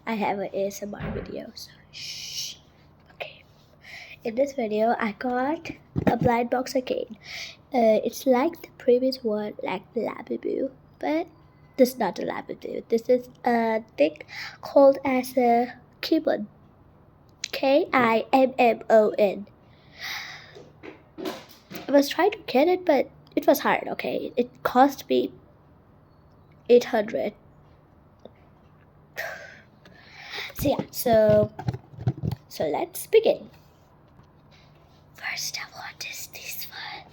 I have an ASMR video, so shh. Okay. In this video, I got a blind box again. It's like the previous one, like the Labubu, but this is not a Labubu. This is a thing called as a kimmon. Kimmon. I was trying to get it, but it was hard. Okay, it cost me 800. So yeah, so let's begin. First, what is this one?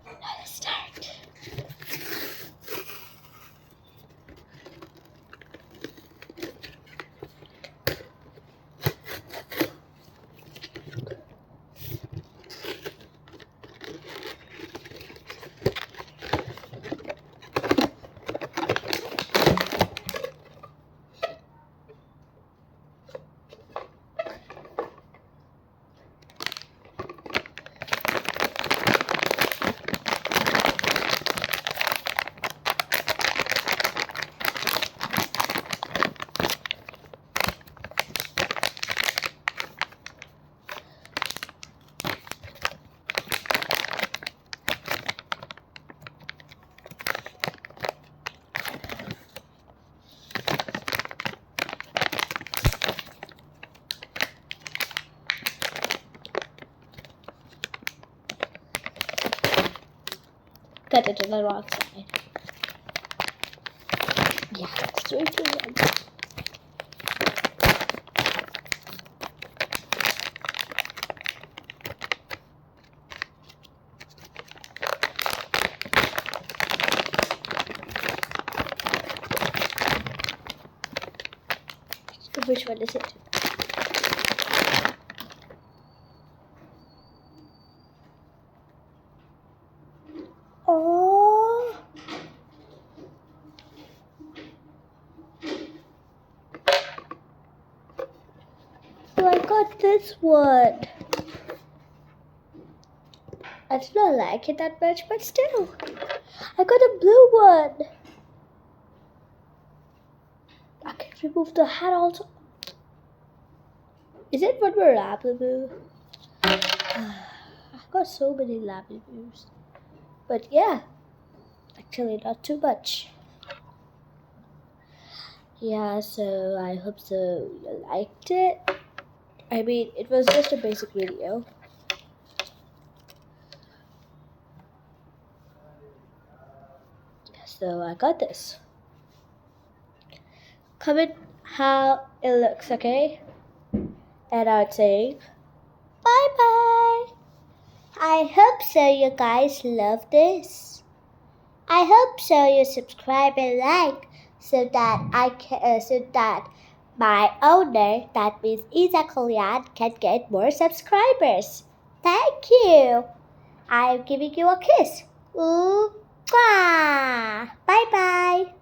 Now let's start. Cut it to the wrong side. Yeah, 3, 2, 1. Which one is it? Oh, so I got this one. I do not like it that much, but still, I got a blue one. I can remove the hat also. Is it one more Labubu? I've got so many Labubus. But yeah, actually not too much. Yeah, so I hope so you liked it. I mean, it was just a basic video. So I got this. Comment how it looks, okay? And I'd say bye bye. I hope so you guys love this. I hope so you subscribe and like so that my owner, that means Isa Kalyan, can get more subscribers. Thank you. I'm giving you a kiss. Ooh, bye bye.